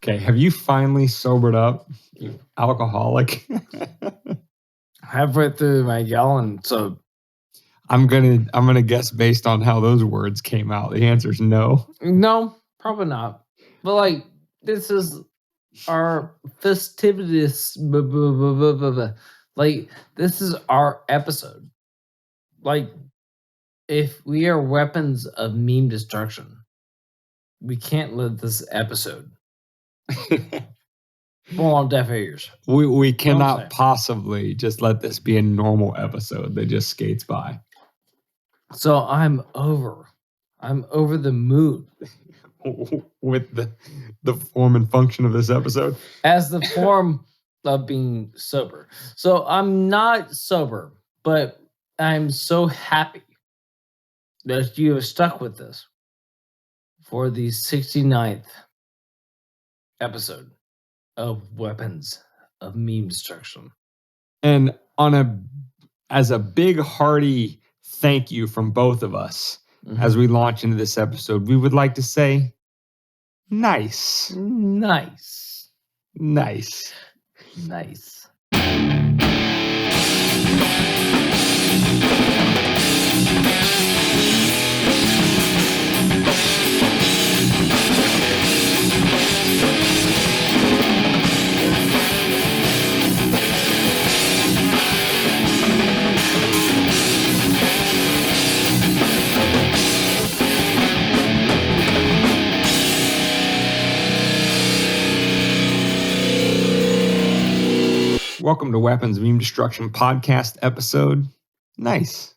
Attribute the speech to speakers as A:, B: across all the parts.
A: Okay, have you finally sobered up, you alcoholic?
B: Halfway through my gallon, so
A: I'm gonna guess based on how those words came out. The answer is no.
B: no, probably not. But like, this is our festivities. Like, this is our episode. Like, if we are weapons of meme destruction, we can't let this episode fall on deaf ears.
A: We cannot possibly just let this be a normal episode that just skates by.
B: So I'm over the moon
A: with the form and function of this episode
B: as the form of being sober. So I'm not sober, but I'm so happy that you have stuck with this for the 69th episode of Weapons of Meme Destruction.
A: And as a big hearty thank you from both of us as we launch into this episode, we would like to say nice.
B: Nice.
A: Nice.
B: Nice.
A: Welcome to Weapons of Meme Destruction podcast episode Nice.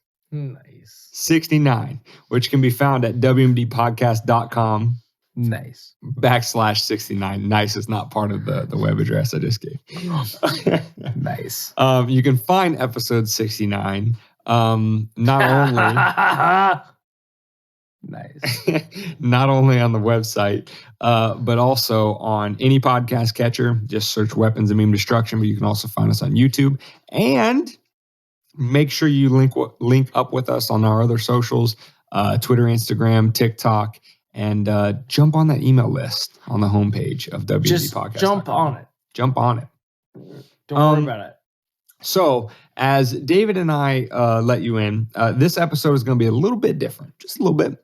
A: 69, which can be found at wmdpodcast.com.
B: Nice.
A: /69. Nice is not part of the web address I just gave.
B: Nice.
A: You can find episode 69 not only
B: nice.
A: not only on the website, but also on any podcast catcher. Just search Weapons of Meme Destruction, but you can also find us on YouTube. And make sure you link up with us on our other socials, Twitter, Instagram, TikTok, and jump on that email list on the homepage of WMD
B: Just
A: Podcast.
B: Jump on it.
A: Jump on it.
B: Don't worry about it.
A: So, as David and I let you in, this episode is going to be a little bit different, just a little bit.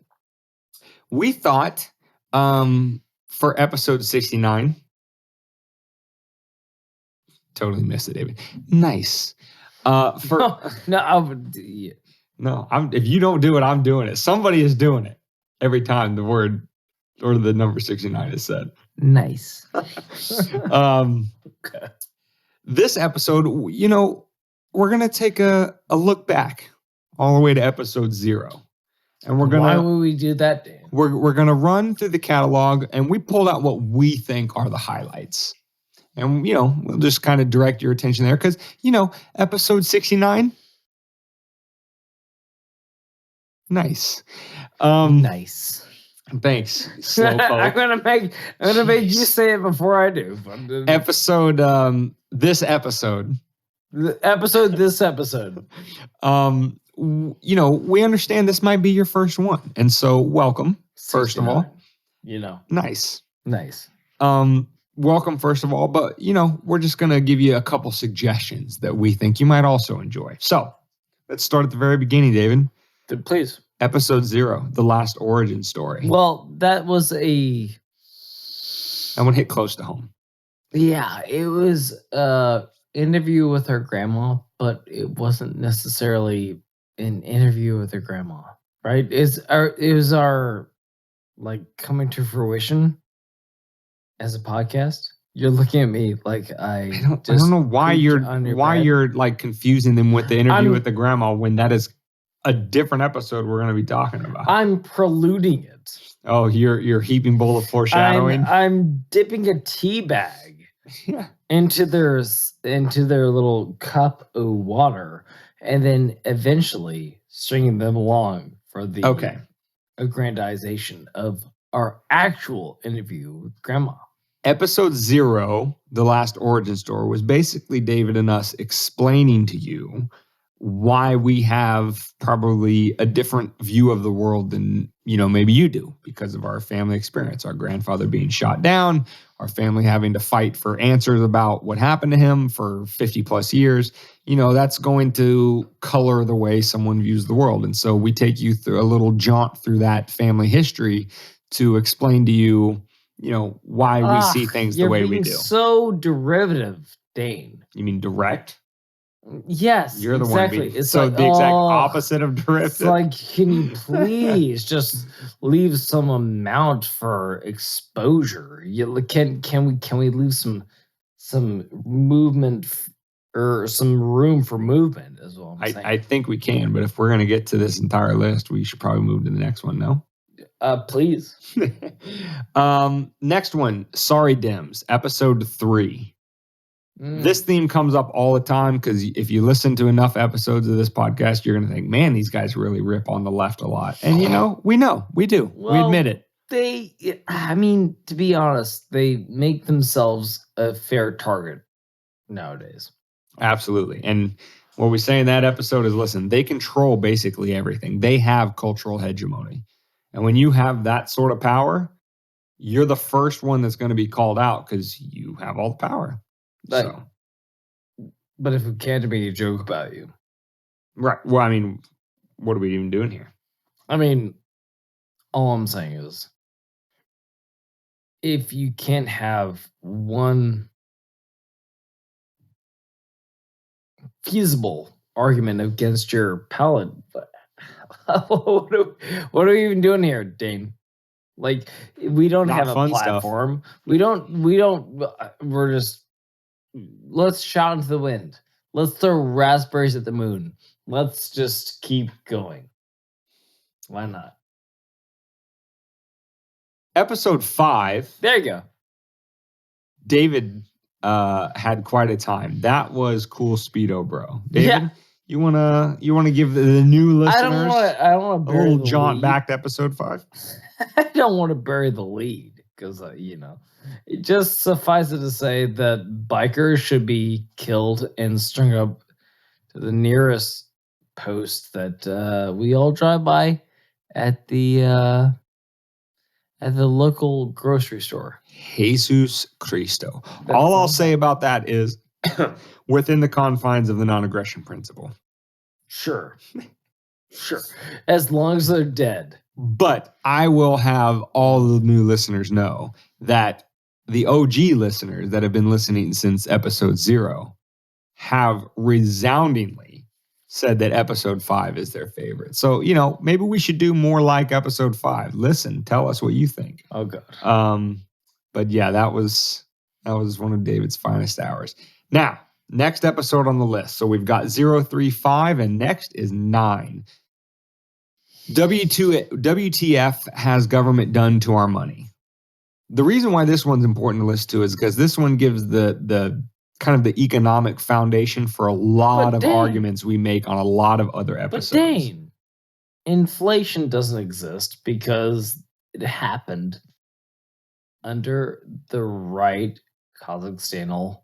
A: We thought for episode 69, totally missed it, David. Nice. If you don't do it, I'm doing it. Somebody is doing it every time the word or the number 69 is said.
B: Nice.
A: Okay. This episode, we're going to take a look back all the way to episode 0. And we're going to...
B: Why would we do that, Dan?
A: We're going to run through the catalog, and we pulled out what we think are the highlights. And, we'll just kind of direct your attention there because, episode 69. Nice.
B: Nice.
A: Thanks. Slowpoke.
B: I'm gonna make you say it before I do.
A: This episode. We understand this might be your first one, and so welcome.
B: 69.
A: First of all, nice. Welcome, first of all, but we're just gonna give you a couple suggestions that we think you might also enjoy. So let's start at the very beginning, David.
B: Please.
A: Episode 0, the last origin story.
B: Well, that was
A: I want to hit close to home.
B: Yeah, it was an interview with her grandma, but it wasn't necessarily an interview with her grandma, right? It was our coming to fruition as a podcast. You're looking at me like I don't
A: know why you're confusing them with the interview with the grandma when that is a different episode we're going to be talking about.
B: I'm preluding it.
A: Oh, you're heaping bowl of foreshadowing.
B: I'm dipping a tea bag into their little cup of water, and then eventually stringing them along for the aggrandization of our actual interview with Grandma.
A: Episode 0, the last origin story, was basically David and us explaining to you why we have probably a different view of the world than, maybe you do because of our family experience. Our grandfather being shot down, our family having to fight for answers about what happened to him for 50 plus years, that's going to color the way someone views the world. And so we take you through a little jaunt through that family history to explain to you, why we see things the way we do.
B: You're being so derivative, Dane.
A: You mean direct?
B: Yes,
A: You're the
B: exactly.
A: one being
B: It's
A: so
B: like,
A: the exact opposite of derivative.
B: It's like, can you please just leave some amount for exposure? Can we leave some movement or some room for movement? Is what I'm saying.
A: I think we can, but if we're gonna get to this entire list, we should probably move to the next one. No.
B: Please.
A: Next one. Sorry, Dims. Episode 3. This theme comes up all the time because if you listen to enough episodes of this podcast, you're going to think, man, these guys really rip on the left a lot. And we do.
B: Well,
A: we admit it.
B: To be honest, they make themselves a fair target nowadays.
A: Absolutely. And what we say in that episode is, listen, they control basically everything. They have cultural hegemony. And when you have that sort of power, you're the first one that's going to be called out because you have all the power.
B: But if we can't make a joke about you.
A: Right. Well, what are we even doing here?
B: All I'm saying is, if you can't have one feasible argument against your palate, what are we even doing here, Dane? Like, we don't have a platform. Stuff. We're just, let's shout into the wind. Let's throw raspberries at the moon. Let's just keep going. Why not?
A: Episode 5.
B: There you go.
A: David had quite a time. That was cool, Speedo Bro. David, you wanna give the new listeners
B: I don't want to bury
A: a little jaunt back to episode 5?
B: I don't want to bury the lead because it just suffices to say that bikers should be killed and strung up to the nearest post that we all drive by at the local grocery store.
A: Jesus Cristo. All I'll say about that is within the confines of the non-aggression principle.
B: Sure. As long as they're dead.
A: But I will have all the new listeners know that the OG listeners that have been listening since episode 0 have resoundingly said that episode 5 is their favorite. So, maybe we should do more like episode 5. Listen, tell us what you think.
B: Oh, God.
A: But yeah, that was one of David's finest hours. Now, next episode on the list. So we've got 035 and next is 9. WTF has government done to our money? The reason why this one's important to listen to is because this one gives the kind of the economic foundation for a lot of arguments we make on a lot of other episodes.
B: But Dane, inflation doesn't exist because it happened under the right Kazakhstan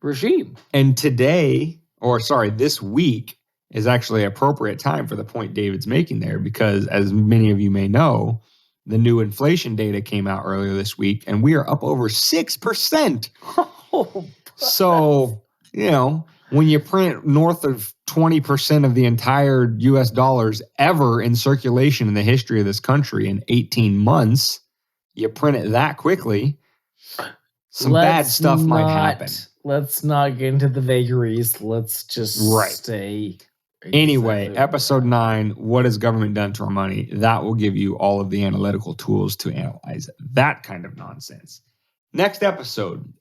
B: regime.
A: And this week is actually an appropriate time for the point David's making there, because as many of you may know, the new inflation data came out earlier this week, and we are up over 6%. So, when you print north of 20% of the entire US dollars ever in circulation in the history of this country in 18 months, you print it that quickly, some bad stuff might happen.
B: Let's not get into the vagaries. Let's just stay.
A: Anyway, episode 9, what has government done to our money? That will give you all of the analytical tools to analyze that kind of nonsense. Next episode,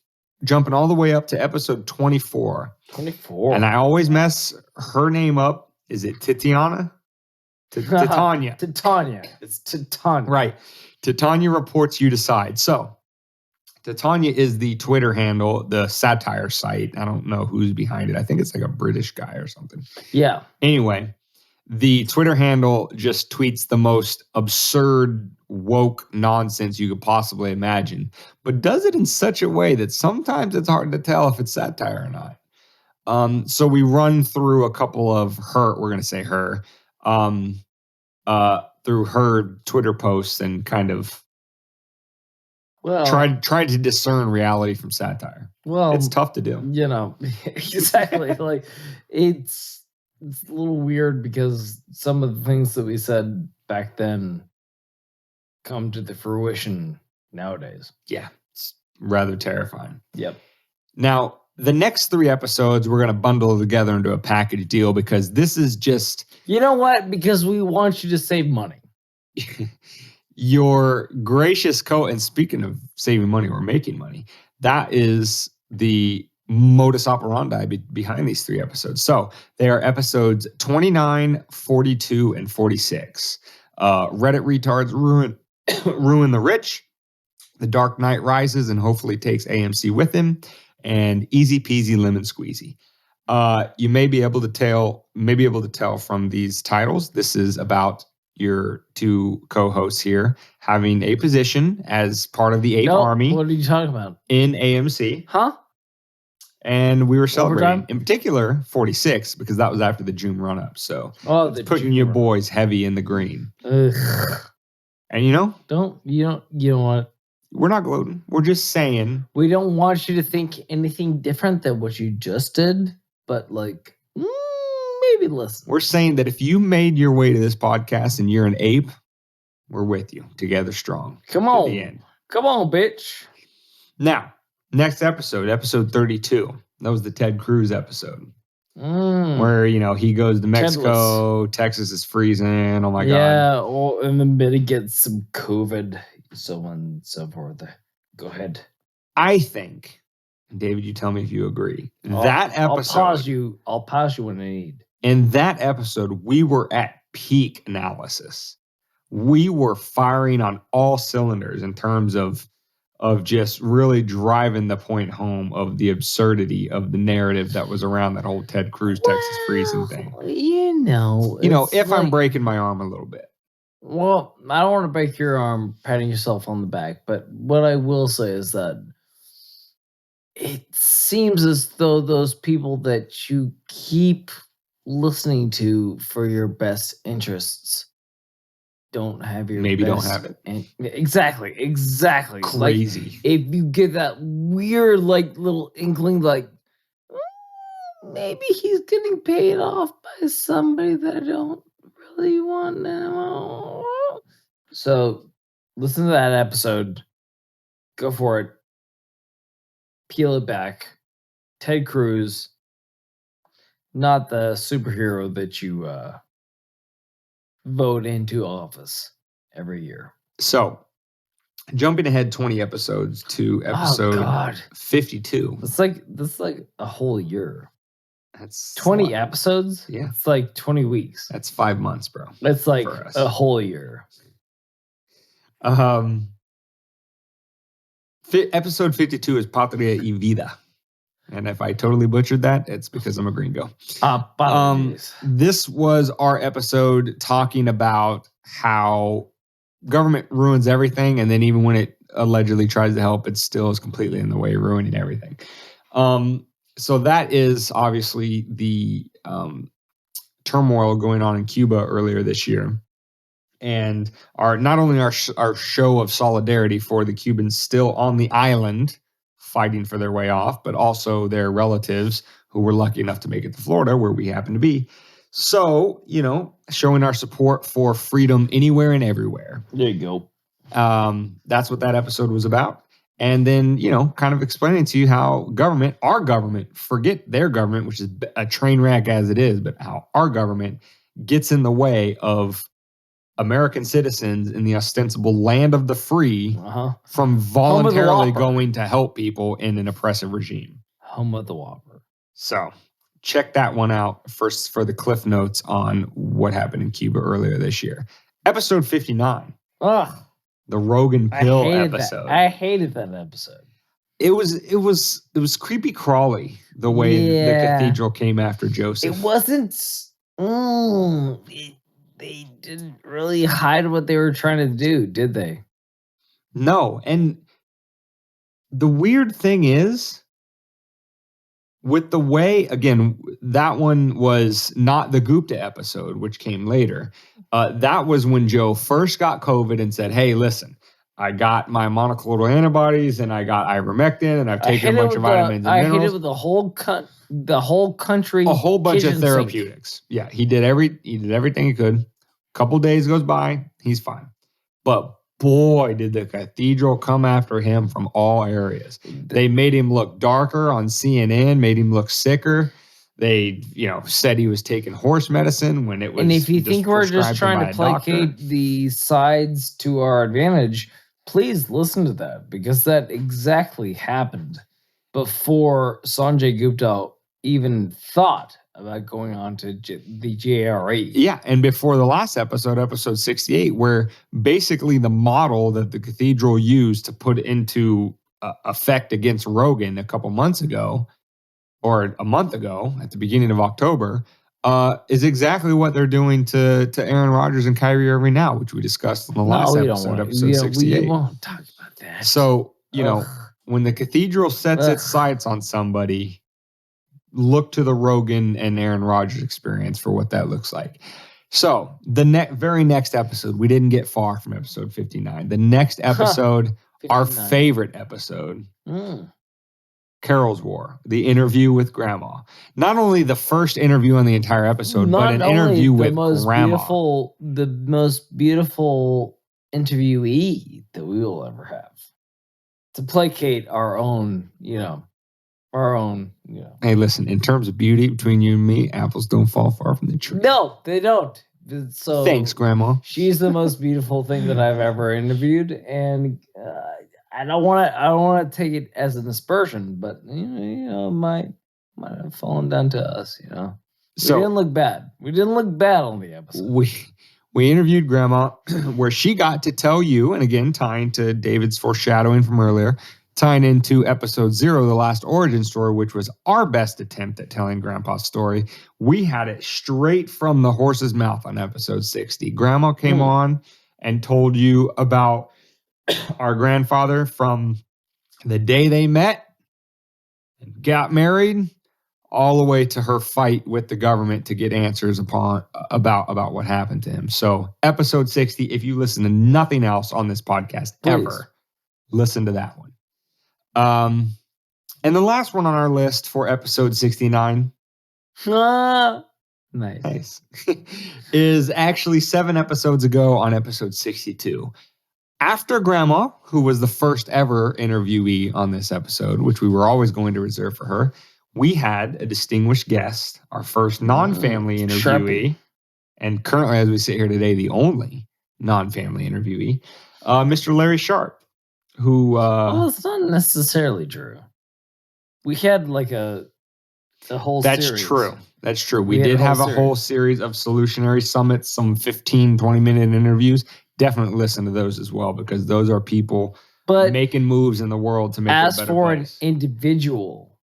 A: jumping all the way up to episode 24.
B: 24.
A: And I always mess her name up. Is it Titiana? Titania.
B: Titania. It's Titania.
A: Right. Titania reports, you decide. So, Titania is the Twitter handle, the satire site. I don't know who's behind it. I think it's like a British guy or something.
B: Yeah.
A: Anyway, the Twitter handle just tweets the most absurd, woke nonsense you could possibly imagine, but does it in such a way that sometimes it's hard to tell if it's satire or not. So we run through a couple of we're going to say her, through her Twitter posts and kind of
B: Well,
A: try to discern reality from satire.
B: well,
A: It's tough to do.
B: you know, exactly. Like it's a little weird because some of the things that we said back then come to the fruition nowadays.
A: Yeah, it's rather terrifying.
B: Yep.
A: Now, the next 3 episodes we're going to bundle together into a package deal because this is just
B: You know what? Because we want you to save money.
A: your gracious and speaking of saving money or making money, that is the modus operandi behind these 3 episodes. So they are episodes 29, 42, and 46. Reddit retards ruin the rich. The Dark Knight rises and hopefully takes AMC with him. And easy peasy lemon squeezy. You may be able to tell from these titles. This is about your 2 co-hosts here having a position as part of the Ape Army.
B: What are you talking about?
A: In AMC.
B: Huh?
A: And we were celebrating,
B: Overtime?
A: in particular, 46, because that was after the June run-up. So
B: the
A: putting your boys heavy in the green.
B: Ugh.
A: And you know
B: what?
A: We're not gloating. We're just saying.
B: We don't want you to think anything different than what you just did, but like, maybe listen.
A: We're saying that if you made your way to this podcast and you're an ape, we're with you. Together strong.
B: Come on.
A: To the end.
B: Come on, bitch.
A: Now, next episode 32. That was the Ted Cruz episode. Where, he goes to Mexico, Texas is freezing. Oh my God.
B: Yeah, and then he gets some COVID, so on and so forth. Go ahead.
A: I think, David, you tell me if you agree. That episode.
B: I'll pause you when I need.
A: In that episode, we were at peak analysis. We were firing on all cylinders in terms of just really driving the point home of the absurdity of the narrative that was around that whole Ted Cruz, Texas freezing thing. If I'm breaking my arm a little bit.
B: Well, I don't want to break your arm patting yourself on the back, but what I will say is that it seems as though those people that you keep listening to for your best interests don't have your
A: don't have it.
B: Exactly.
A: Crazy.
B: Like, if you get that weird little inkling maybe he's getting paid off by somebody that I don't really want now. So listen to that episode. Go for it. Peel it back. Ted Cruz, not the superhero that you vote into office every year.
A: So, jumping ahead 20 episodes to episode 52.
B: That's like a whole year.
A: That's
B: 20 episodes?
A: Yeah.
B: It's like 20 weeks.
A: That's 5 months, bro.
B: That's like a whole year.
A: Episode 52 is Patria y Vida. And if I totally butchered that, it's because I'm a gringo. This was our episode talking about how government ruins everything. And then even when it allegedly tries to help, it still is completely in the way, ruining everything. So that is obviously the turmoil going on in Cuba earlier this year. And not only our show of solidarity for the Cubans still on the island fighting for their way off, but also their relatives who were lucky enough to make it to Florida, where we happen to be. So, showing our support for freedom anywhere and everywhere.
B: There you go.
A: That's what that episode was about. And then, kind of explaining to you how our government, forget their government, which is a train wreck as it is, but how our government gets in the way of American citizens in the ostensible land of the free from voluntarily going to help people in an oppressive regime.
B: Home of the Whopper.
A: So check that one out first for the cliff notes on what happened in Cuba earlier this year. Episode 59.
B: Ugh.
A: The Rogan Pill episode.
B: I hated that episode.
A: It was creepy crawly the way the cathedral came after Joseph.
B: It wasn't. They didn't really hide what they were trying to do, did they?
A: No. And the weird thing is, with the way, again, that one was not the Gupta episode, which came later. That was when Joe first got COVID and said, hey, listen, I got my monoclonal antibodies, and I got ivermectin, and I've taken a bunch of vitamins and minerals.
B: I hit it with the whole country,
A: a whole bunch of
B: kitchen
A: therapeutics. Yeah, he did everything he could. A couple days goes by, he's fine. But boy, did the cathedral come after him from all areas. They made him look darker on CNN, made him look sicker. They, said he was taking horse medicine when it was.
B: And if you
A: just
B: think we're just
A: prescribed
B: trying
A: by
B: to
A: a doctor.
B: placate the sides to our advantage, please listen to that, because that exactly happened before Sanjay Gupta even thought about going on to the JRE.
A: Yeah, and before the last episode 68, where basically the model that the cathedral used to put into effect against Rogan a couple months ago, or a month ago at the beginning of October, is exactly what they're doing to Aaron Rodgers and Kyrie Irving now, which we discussed in the last episode 68.
B: We won't talk about that.
A: So, when the cathedral sets its sights on somebody, look to the Rogan and Aaron Rodgers experience for what that looks like. So the very next episode, we didn't get far from episode 59. The next episode, our favorite episode, Carol's War, the interview with Grandma. Not only the first interview on the entire episode, but an interview with Grandma.
B: The most beautiful interviewee that we will ever have, to placate our own.
A: Hey, listen, in terms of beauty between you and me, apples don't fall far from the tree.
B: No, they don't. So
A: thanks, Grandma.
B: She's the most beautiful thing that I've ever interviewed, and I don't want to take it as an aspersion, but might have fallen down to us. So we didn't look bad. We didn't look bad on the episode.
A: We interviewed Grandma, where she got to tell you, and again tying to David's foreshadowing from earlier, tying into episode 0, the last origin story, which was our best attempt at telling Grandpa's story. We had it straight from the horse's mouth on episode 60. Grandma came on and told you about our grandfather from the day they met and got married, all the way to her fight with the government to get answers about what happened to him. So episode 60, if you listen to nothing else on this podcast ever, listen to that one. And the last one on our list for episode 69, nice, is actually 7 episodes ago on episode 62. After Grandma, who was the first ever interviewee on this episode, which we were always going to reserve for her, we had a distinguished guest, our first non-family interviewee, and currently, as we sit here today, the only non-family interviewee, Mr. Larry Sharp, who...
B: well, it's not necessarily true. We had like a whole series.
A: That's true. We did have a whole series of solutionary summits, some 15, 20-minute interviews. Definitely listen to those as well, because those are people making moves in the world to make it a better place. As for an
B: individual.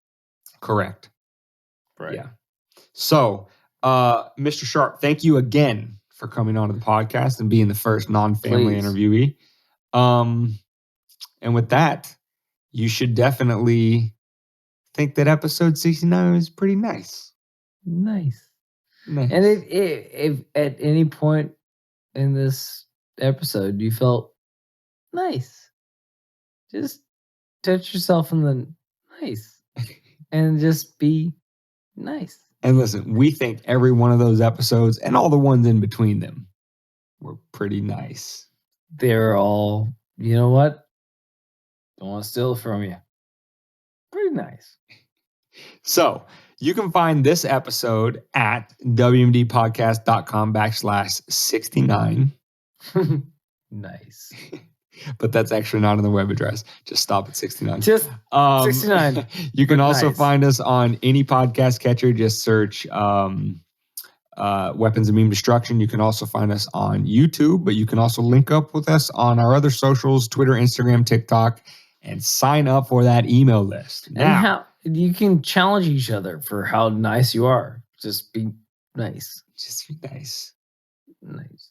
A: Correct.
B: Right.
A: Yeah. So, Mr. Sharp, thank you again for coming on to the podcast and being the first non-family interviewee. And with that, you should definitely think that episode 69 is pretty nice.
B: Nice. And if at any point in this episode you felt nice, just touch yourself in the nice and just be nice.
A: And listen, we think every one of those episodes and all the ones in between them were pretty nice.
B: They're all, you know what? Don't want to steal it from you. Pretty nice.
A: So you can find this episode at wmdpodcast.com/69.
B: Nice.
A: But that's actually not on the web address. Just stop at 69.
B: Just 69.
A: You can also find us on any podcast catcher. Just search Weapons of Meme Destruction. You can also find us on YouTube, but you can also link up with us on our other socials, Twitter, Instagram, TikTok, and sign up for that email list.
B: And how you can challenge each other for how nice you are. Just be nice.
A: Just be nice.
B: Nice.